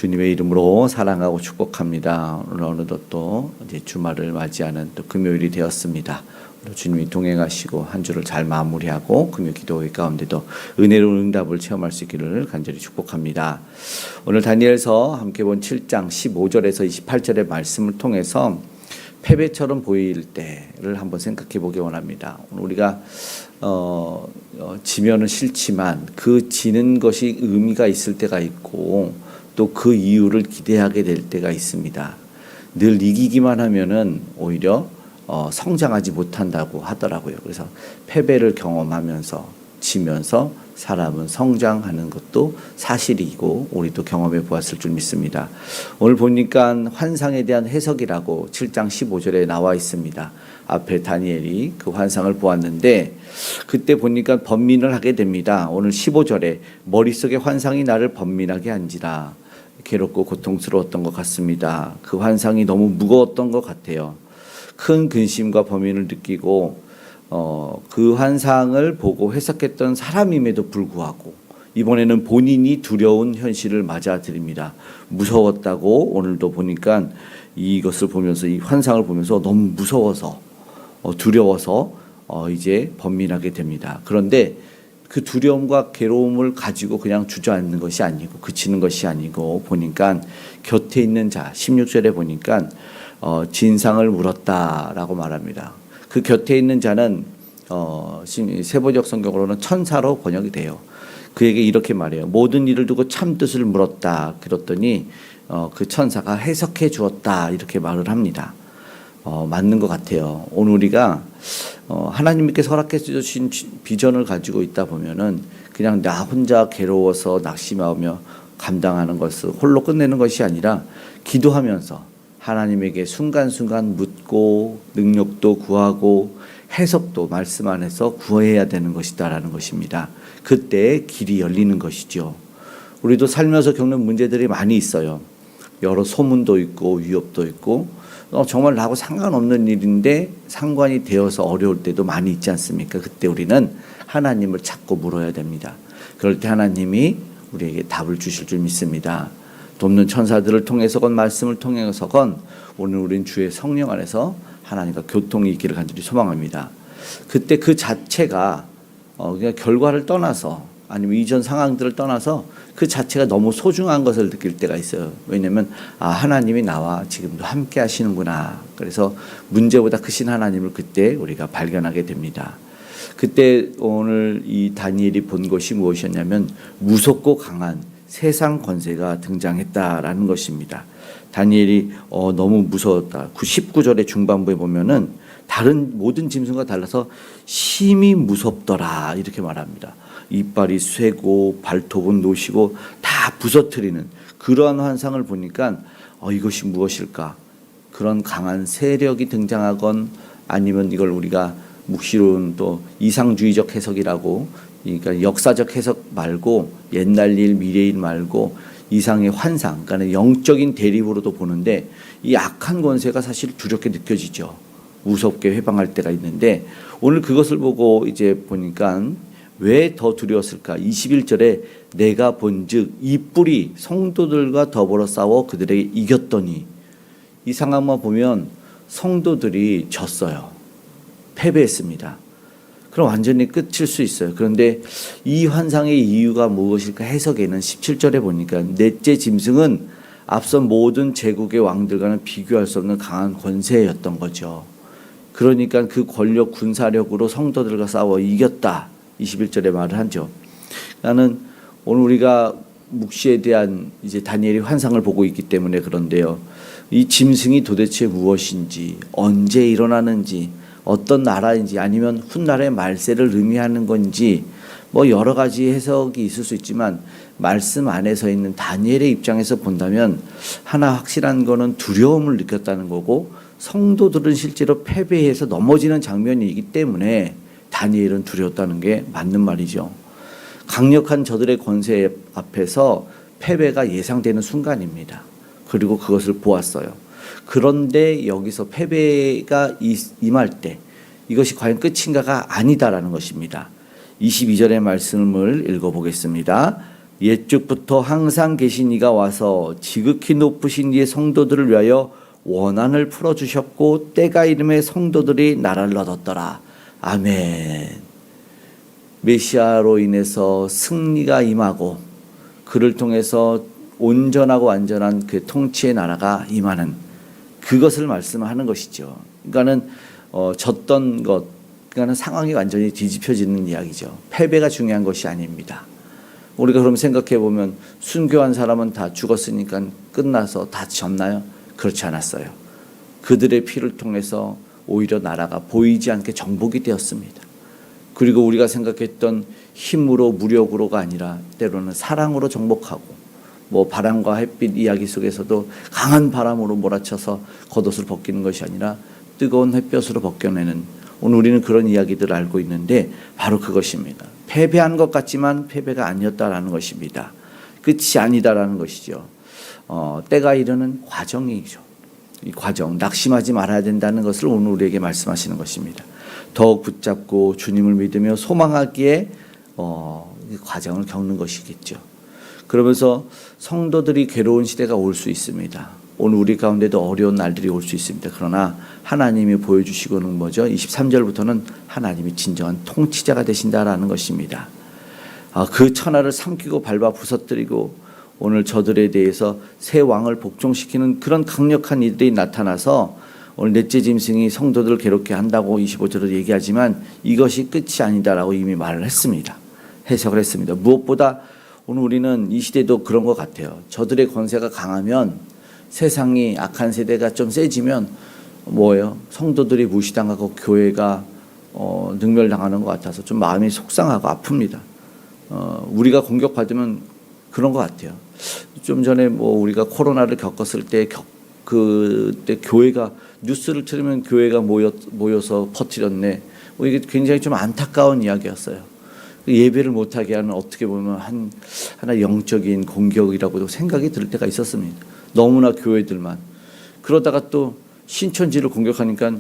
주님의 이름으로 사랑하고 축복합니다. 오늘 어느덧 또 이제 주말을 맞이하는 또 금요일이 되었습니다. 주님이 동행하시고 한 주를 잘 마무리하고 금요 기도회 가운데도 은혜로운 응답을 체험할 수 있기를 간절히 축복합니다. 오늘 다니엘서 함께 본 7장 15절에서 28절의 말씀을 통해서 패배처럼 보일 때를 한번 생각해 보기 원합니다. 오늘 우리가 지면은 싫지만 그 지는 것이 의미가 있을 때가 있고 또 그 이유를 기대하게 될 때가 있습니다. 늘 이기기만 하면은 오히려 성장하지 못한다고 하더라고요. 그래서 패배를 경험하면서 지면서 사람은 성장하는 것도 사실이고 우리도 경험해 보았을 줄 믿습니다. 오늘 보니까 환상에 대한 해석이라고 7장 15절에 나와 있습니다. 앞에 다니엘이 그 환상을 보았는데 그때 보니까 번민을 하게 됩니다. 오늘 15절에 머릿속에 환상이 나를 번민하게 한지라. 괴롭고 고통스러웠던 것 같습니다. 그 환상이 너무 무거웠던 것 같아요. 큰 근심과 범인을 느끼고 그 환상을 보고 해석했던 사람임에도 불구하고 이번에는 본인이 두려운 현실을 맞아들입니다. 무서웠다고 오늘도 보니까 이것을 보면서 이 환상을 보면서 너무 무서워서 두려워서 이제 번민하게 됩니다. 그런데 그 두려움과 괴로움을 가지고 그냥 주저앉는 것이 아니고 그치는 것이 아니고 보니까 곁에 있는 자 16절에 보니까 진상을 물었다라고 말합니다. 그 곁에 있는 자는 세번역 성경으로는 천사로 번역이 돼요. 그에게 이렇게 말해요. 모든 일을 두고 참 뜻을 물었다. 그랬더니 그 천사가 해석해 주었다. 이렇게 말을 합니다. 맞는 것 같아요. 오늘 우리가 하나님께서 허락해 주신 비전을 가지고 있다 보면은 그냥 나 혼자 괴로워서 낙심하며 감당하는 것을 홀로 끝내는 것이 아니라 기도하면서 하나님에게 순간순간 묻고 능력도 구하고 해석도 말씀 안에서 구해야 되는 것이다라는 것입니다. 그때 길이 열리는 것이죠. 우리도 살면서 겪는 문제들이 많이 있어요. 여러 소문도 있고 위협도 있고 정말 나하고 상관없는 일인데 상관이 되어서 어려울 때도 많이 있지 않습니까? 그때 우리는 하나님을 찾고 물어야 됩니다. 그럴 때 하나님이 우리에게 답을 주실 줄 믿습니다. 돕는 천사들을 통해서건 말씀을 통해서건 오늘 우린 주의 성령 안에서 하나님과 교통이 있기를 간절히 소망합니다. 그때 그 자체가 그냥 결과를 떠나서 아니면 이전 상황들을 떠나서 그 자체가 너무 소중한 것을 느낄 때가 있어요. 왜냐하면 하나님이 나와 지금도 함께 하시는구나. 그래서 문제보다 크신 하나님을 그때 우리가 발견하게 됩니다. 그때 오늘 이 다니엘이 본 것이 무엇이었냐면 무섭고 강한 세상 권세가 등장했다라는 것입니다. 다니엘이 너무 무서웠다. 19절의 중반부에 보면은 다른 모든 짐승과 달라서 심히 무섭더라 이렇게 말합니다. 이빨이 쇠고 발톱은 노시고 다 부서뜨리는 그러한 환상을 보니까 이것이 무엇일까? 그런 강한 세력이 등장하건 아니면 이걸 우리가 묵시로운 또 이상주의적 해석이라고 그러니까 역사적 해석 말고 옛날 일 미래 일 말고 이상의 환상 그러니까 영적인 대립으로도 보는데 이 악한 권세가 사실 두렵게 느껴지죠. 무섭게 회방할 때가 있는데 오늘 그것을 보고 이제 보니까 왜 더 두려웠을까? 21절에 내가 본즉 이 뿔이 성도들과 더불어 싸워 그들에게 이겼더니 이 상황만 보면 성도들이 졌어요. 패배했습니다. 그럼 완전히 끝일 수 있어요. 그런데 이 환상의 이유가 무엇일까 해석에는 17절에 보니까 넷째 짐승은 앞선 모든 제국의 왕들과는 비교할 수 없는 강한 권세였던 거죠. 그러니까 그 권력 군사력으로 성도들과 싸워 이겼다. 21절에 말을 하죠. 나는 오늘 우리가 묵시에 대한 이제 다니엘이 환상을 보고 있기 때문에 그런데요. 이 짐승이 도대체 무엇인지, 언제 일어나는지, 어떤 나라인지 아니면 훗날의 말세를 의미하는 건지 뭐 여러 가지 해석이 있을 수 있지만 말씀 안에서 있는 다니엘의 입장에서 본다면 하나 확실한 거는 두려움을 느꼈다는 거고 성도들은 실제로 패배해서 넘어지는 장면이기 때문에 다니엘은 두려웠다는 게 맞는 말이죠. 강력한 저들의 권세 앞에서 패배가 예상되는 순간입니다. 그리고 그것을 보았어요. 그런데 여기서 패배가 임할 때 이것이 과연 끝인가가 아니다라는 것입니다. 22절의 말씀을 읽어보겠습니다. 옛적부터 항상 계신 이가 와서 지극히 높으신 이의 성도들을 위하여 원한을 풀어주셨고 때가 이름에 성도들이 나라를 얻었더라. 아멘. 메시아로 인해서 승리가 임하고 그를 통해서 온전하고 완전한 그 통치의 나라가 임하는 그것을 말씀하는 것이죠. 그러니까는 졌던 것, 그러니까는 상황이 완전히 뒤집혀지는 이야기죠. 패배가 중요한 것이 아닙니다. 우리가 그럼 생각해 보면 순교한 사람은 다 죽었으니까 끝나서 다 졌나요? 그렇지 않았어요. 그들의 피를 통해서 오히려 나라가 보이지 않게 정복이 되었습니다. 그리고 우리가 생각했던 힘으로 무력으로가 아니라 때로는 사랑으로 정복하고 뭐 바람과 햇빛 이야기 속에서도 강한 바람으로 몰아쳐서 겉옷을 벗기는 것이 아니라 뜨거운 햇볕으로 벗겨내는 오늘 우리는 그런 이야기들을 알고 있는데 바로 그것입니다. 패배한 것 같지만 패배가 아니었다라는 것입니다. 끝이 아니다라는 것이죠. 때가 이르는 과정이죠. 이 과정, 낙심하지 말아야 된다는 것을 오늘 우리에게 말씀하시는 것입니다. 더욱 붙잡고 주님을 믿으며 소망하기에 이 과정을 겪는 것이겠죠. 그러면서 성도들이 괴로운 시대가 올 수 있습니다. 오늘 우리 가운데도 어려운 날들이 올 수 있습니다. 그러나 하나님이 보여주시고는 뭐죠? 23절부터는 하나님이 진정한 통치자가 되신다라는 것입니다. 그 천하를 삼키고 밟아 부서뜨리고 오늘 저들에 대해서 새 왕을 복종시키는 그런 강력한 이들이 나타나서 오늘 넷째 짐승이 성도들을 괴롭게 한다고 25절에 얘기하지만 이것이 끝이 아니다라고 이미 말을 했습니다. 해석을 했습니다. 무엇보다 오늘 우리는 이 시대도 그런 것 같아요. 저들의 권세가 강하면 세상이 악한 세대가 좀 세지면 뭐예요? 성도들이 무시당하고 교회가 능멸당하는 것 같아서 좀 마음이 속상하고 아픕니다. 우리가 공격받으면 그런 것 같아요. 좀 전에 뭐 우리가 코로나를 겪었을 때 그때 교회가 뉴스를 틀으면 교회가 모여서 퍼뜨렸네. 이게 굉장히 좀 안타까운 이야기였어요. 예배를 못하게 하는 어떻게 보면 하나 영적인 공격이라고도 생각이 들 때가 있었습니다. 너무나 교회들만. 그러다가 또 신천지를 공격하니까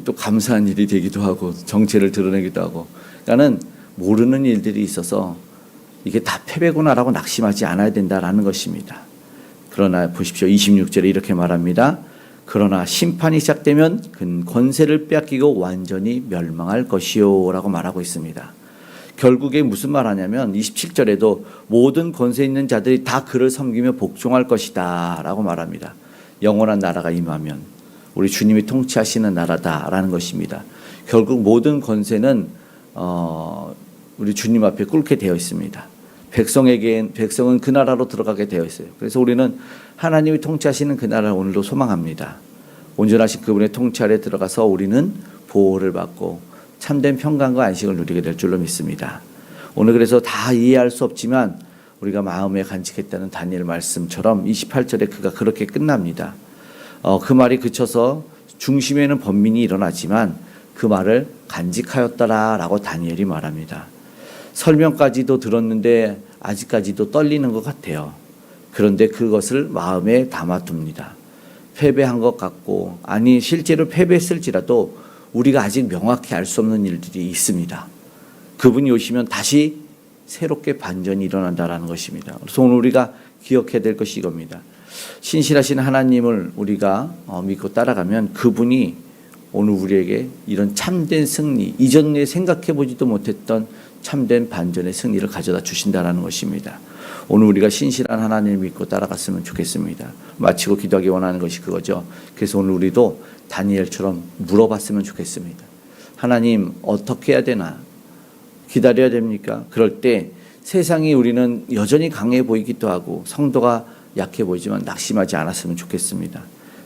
또 감사한 일이 되기도 하고 정체를 드러내기도 하고. 그러니까는 모르는 일들이 있어서 이게 다 패배구나라고 낙심하지 않아야 된다라는 것입니다. 그러나 보십시오. 26절에 이렇게 말합니다. 그러나 심판이 시작되면 그 권세를 빼앗기고 완전히 멸망할 것이요 라고 말하고 있습니다. 결국에 무슨 말하냐면 27절에도 모든 권세 있는 자들이 다 그를 섬기며 복종할 것이다 라고 말합니다. 영원한 나라가 임하면 우리 주님이 통치하시는 나라다라는 것입니다. 결국 모든 권세는 우리 주님 앞에 꿇게 되어 있습니다. 백성은 그 나라로 들어가게 되어 있어요. 그래서 우리는 하나님이 통치하시는 그 나라를 오늘도 소망합니다. 온전하신 그분의 통치 아래 들어가서 우리는 보호를 받고 참된 평강과 안식을 누리게 될 줄로 믿습니다. 오늘 그래서 다 이해할 수 없지만 우리가 마음에 간직했다는 다니엘 말씀처럼 28절에 그가 그렇게 끝납니다. 그 말이 그쳐서 중심에는 번민이 일어나지만 그 말을 간직하였더라라고 다니엘이 말합니다. 설명까지도 들었는데 아직까지도 떨리는 것 같아요. 그런데 그것을 마음에 담아둡니다. 패배한 것 같고 아니 실제로 패배했을지라도 우리가 아직 명확히 알 수 없는 일들이 있습니다. 그분이 오시면 다시 새롭게 반전이 일어난다는 것입니다. 그래서 오늘 우리가 기억해야 될 것이 이겁니다. 신실하신 하나님을 우리가 믿고 따라가면 그분이 오늘 우리에게 이런 참된 승리, 이전에 생각해보지도 못했던 참된 반전의 승리를 가져다 주신다는 것입니다. 오늘 우리가 신실한 하나님을 믿고 따라갔으면 좋겠습니다. 마치고 기도하기 원하는 것이 그거죠. 그래서 오늘 우리도 다니엘처럼 물어봤으면 좋겠습니다. 하나님 어떻게 해야 되나? 기다려야 됩니까? 그럴 때 세상이 우리는 여전히 강해 보이기도 하고 성도가 약해 보이지만 낙심하지 않았으면 좋겠습니다.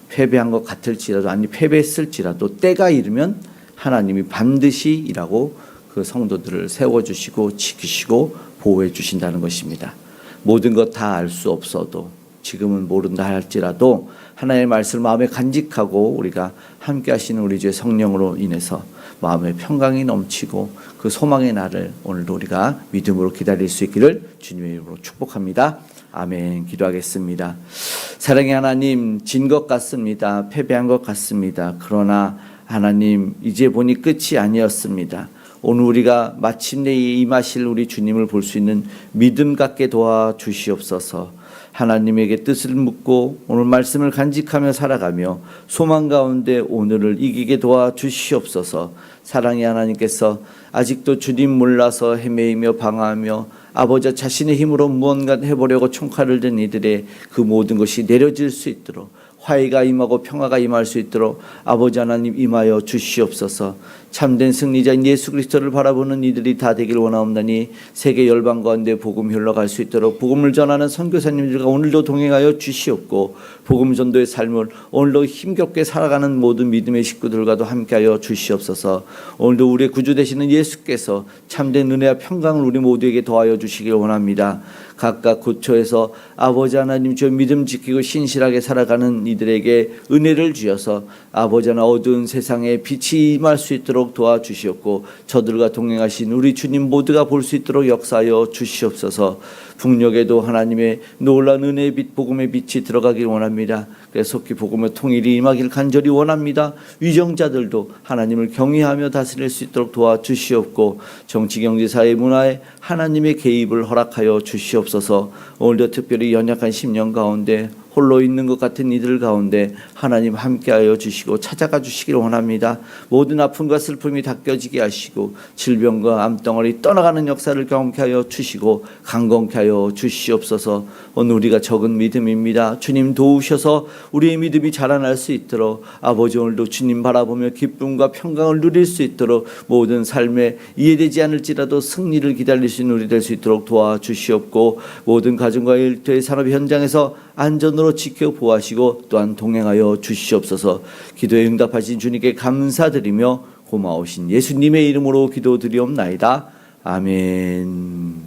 패배한 것 같을지라도 아니 패배했을지라도 때가 이르면 하나님이 반드시 일하고 그 성도들을 세워주시고 지키시고 보호해 주신다는 것입니다. 모든 것 다 알 수 없어도 지금은 모른다 할지라도 하나님의 말씀을 마음에 간직하고 우리가 함께 하시는 우리 주의 성령으로 인해서 마음의 평강이 넘치고 그 소망의 날을 오늘도 우리가 믿음으로 기다릴 수 있기를 주님의 이름으로 축복합니다. 아멘. 기도하겠습니다. 사랑의 하나님, 진 것 같습니다. 패배한 것 같습니다. 그러나 하나님 이제 보니 끝이 아니었습니다. 오늘 우리가 마침내 임하실 우리 주님을 볼 수 있는 믿음 갖게 도와주시옵소서. 하나님에게 뜻을 묻고 오늘 말씀을 간직하며 살아가며 소망 가운데 오늘을 이기게 도와주시옵소서. 사랑의 하나님께서 아직도 주님 몰라서 헤매이며 방황하며 아버지 자신의 힘으로 무언가 해보려고 총칼을 든 이들의 그 모든 것이 내려질 수 있도록 화해가 임하고 평화가 임할 수 있도록 아버지 하나님 임하여 주시옵소서. 참된 승리자인 예수 그리스도를 바라보는 이들이 다 되길 원하옵나니 세계 열방 가운데 복음 흘러갈 수 있도록 복음을 전하는 선교사님들과 오늘도 동행하여 주시옵고 복음 전도의 삶을 오늘도 힘겹게 살아가는 모든 믿음의 식구들과도 함께하여 주시옵소서. 오늘도 우리의 구주 되시는 예수께서 참된 은혜와 평강을 우리 모두에게 더하여 주시길 원합니다. 각각 고초에서 아버지 하나님 저 믿음 지키고 신실하게 살아가는 이들에게 은혜를 주셔서 아버지 하나 어두운 세상에 빛이 임할 수 있도록 도와주시옵고 저들과 동행하신 우리 주님 모두가 볼 수 있도록 역사하여 주시옵소서. 북녘에도 하나님의 놀라운 은혜의 빛 복음의 빛이 들어가길 원합니다. 그래서 속히 복음의 통일이 임하길 간절히 원합니다. 위정자들도 하나님을 경외하며 다스릴 수 있도록 도와주시옵고 정치 경제 사회 문화에 하나님의 개입을 허락하여 주시옵소서. 오늘도 특별히 연약한 심령 가운데 홀로 있는 것 같은 이들 가운데 하나님 함께하여 주시고 찾아가 주시길 원합니다. 모든 아픔과 슬픔이 닦여지게 하시고 질병과 암덩어리 떠나가는 역사를 경험케 하여 주시고 강건케 하여 주시옵소서. 오늘 우리가 적은 믿음입니다. 주님 도우셔서 우리의 믿음이 자라날 수 있도록 아버지 오늘도 주님 바라보며 기쁨과 평강을 누릴 수 있도록 모든 삶에 이해되지 않을지라도 승리를 기다릴 수 있는 우리 될 수 있도록 도와주시옵고 모든 가정과 일터의 산업 현장에서 안전으로 지켜 보호하시고 또한 동행하여 주시옵소서. 기도에 응답하신 주님께 감사드리며 고마우신 예수님의 이름으로 기도드리옵나이다. 아멘.